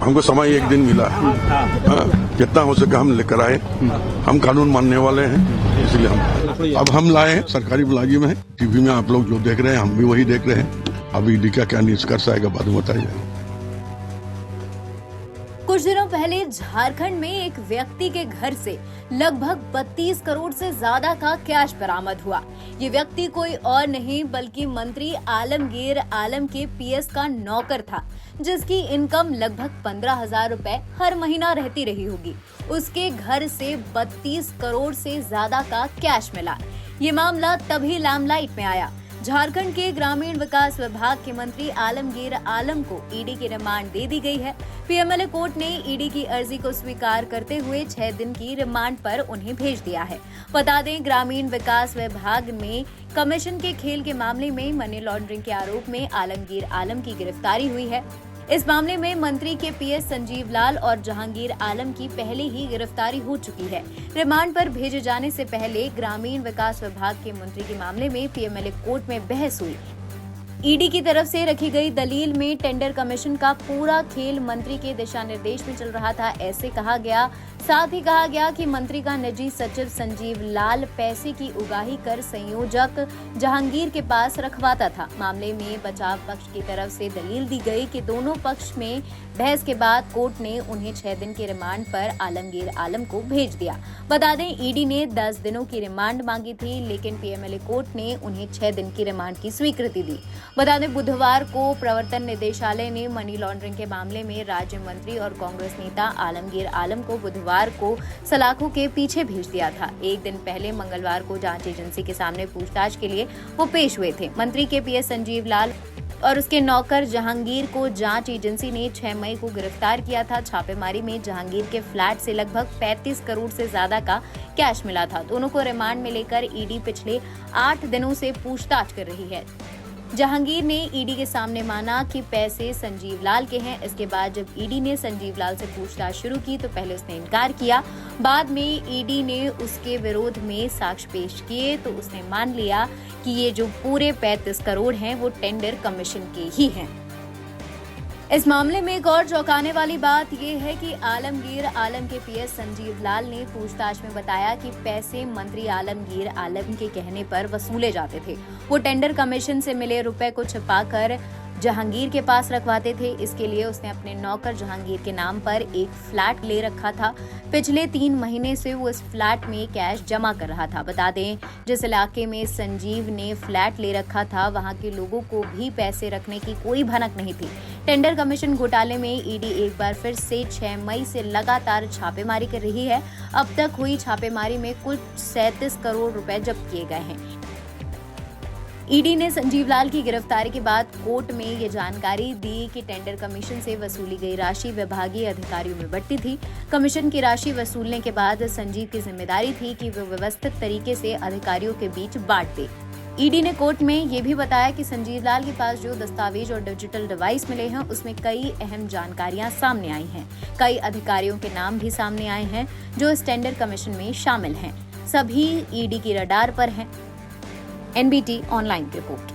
हमको समय एक दिन मिला है। जितना हो सके हम लेकर आए। हम कानून मानने वाले हैं, इसलिए हम लाए हैं। सरकारी मुलाजिम में टीवी में आप लोग जो देख रहे हैं हम भी वही देख रहे हैं। अब ईडी का क्या निष्कर्ष आएगा बाद में बताइए। कुछ दिनों पहले झारखंड में एक व्यक्ति के घर से लगभग 32 करोड़ से ज्यादा का कैश बरामद हुआ। ये व्यक्ति कोई और नहीं बल्कि मंत्री आलमगीर आलम के पीएस का नौकर था, जिसकी इनकम लगभग 15,000 रुपए हर महीना रहती रही होगी। उसके घर से 32 करोड़ से ज्यादा का कैश मिला। ये मामला तभी लामलाइट में आया। झारखंड के ग्रामीण विकास विभाग के मंत्री आलमगीर आलम को ईडी की रिमांड दे दी गई है। पीएमएलए कोर्ट ने ईडी की अर्जी को स्वीकार करते हुए 6 दिन की रिमांड पर उन्हें भेज दिया है। बता दें, ग्रामीण विकास विभाग में कमीशन के खेल के मामले में मनी लॉन्ड्रिंग के आरोप में आलमगीर आलम की गिरफ्तारी हुई है। इस मामले में मंत्री के पीएस संजीव लाल और जहांगीर आलम की पहले ही गिरफ्तारी हो चुकी है। रिमांड पर भेजे जाने से पहले ग्रामीण विकास विभाग के मंत्री के मामले में पीएमएलए कोर्ट में बहस हुई। ईडी की तरफ से रखी गई दलील में टेंडर कमीशन का पूरा खेल मंत्री के दिशा निर्देश में चल रहा था, ऐसे कहा गया। साथ ही कहा गया कि मंत्री का निजी सचिव संजीव लाल पैसे की उगाही कर संयोजक जहांगीर के पास रखवाता था। मामले में बचाव पक्ष की तरफ से दलील दी गई कि दोनों पक्ष में बहस के बाद कोर्ट ने उन्हें 6 दिन के रिमांड पर आलमगीर आलम को भेज दिया। बता दें, ईडी ने 10 दिनों की रिमांड मांगी थी, लेकिन पीएमएलए कोर्ट ने उन्हें 6 दिन की रिमांड की स्वीकृति दी। बता दें, बुधवार को प्रवर्तन निदेशालय ने मनी लॉन्ड्रिंग के मामले में राज्य मंत्री और कांग्रेस नेता आलमगीर आलम को बुधवार को सलाखों के पीछे भेज दिया था। एक दिन पहले मंगलवार को जांच एजेंसी के सामने पूछताछ के लिए वो पेश हुए थे। मंत्री के पीएस संजीव लाल और उसके नौकर जहांगीर को जांच एजेंसी ने 6 मई को गिरफ्तार किया था। छापेमारी में जहांगीर के फ्लैट से लगभग 35 करोड़ से ज्यादा का कैश मिला था। दोनों को रिमांड में लेकर ईडी पिछले 8 दिनों से पूछताछ कर रही है। जहांगीर ने ईडी के सामने माना कि पैसे संजीव लाल के हैं। इसके बाद जब ईडी ने संजीव लाल से पूछताछ शुरू की तो पहले उसने इनकार किया। बाद में ईडी ने उसके विरोध में साक्ष्य पेश किए तो उसने मान लिया कि ये जो पूरे 35 करोड़ हैं वो टेंडर कमीशन के ही हैं। इस मामले में एक और चौंकाने वाली बात यह है कि आलमगीर आलम के पीएस संजीव लाल ने पूछताछ में बताया कि पैसे मंत्री आलमगीर आलम के कहने पर वसूले जाते थे। वो टेंडर कमीशन से मिले रुपए को छिपाकर जहांगीर के पास रखवाते थे। इसके लिए उसने अपने नौकर जहांगीर के नाम पर एक फ्लैट ले रखा था। पिछले 3 महीने से वो इस फ्लैट में कैश जमा कर रहा था। बता दें, जिस इलाके में संजीव ने फ्लैट ले रखा था वहां के लोगों को भी पैसे रखने की कोई भनक नहीं थी। टेंडर कमीशन घोटाले में ईडी एक बार फिर से 6 मई से लगातार छापेमारी कर रही है। अब तक हुई छापेमारी में कुल 37 करोड़ रुपए जब्त किए गए हैं। ईडी ने संजीव लाल की गिरफ्तारी के बाद कोर्ट में ये जानकारी दी कि टेंडर कमीशन से वसूली गई राशि विभागीय अधिकारियों में बंटी थी। कमीशन की राशि वसूलने के बाद संजीव की जिम्मेदारी थी कि वो व्यवस्थित तरीके से अधिकारियों के बीच बांट दे। ईडी ने कोर्ट में ये भी बताया कि संजीव लाल के पास जो दस्तावेज और डिजिटल डिवाइस मिले हैं उसमें कई अहम जानकारियां सामने आई हैं। कई अधिकारियों के नाम भी सामने आए हैं जो इस टेंडर कमीशन में शामिल हैं। सभी ईडी की रडार पर हैं। NBT online report.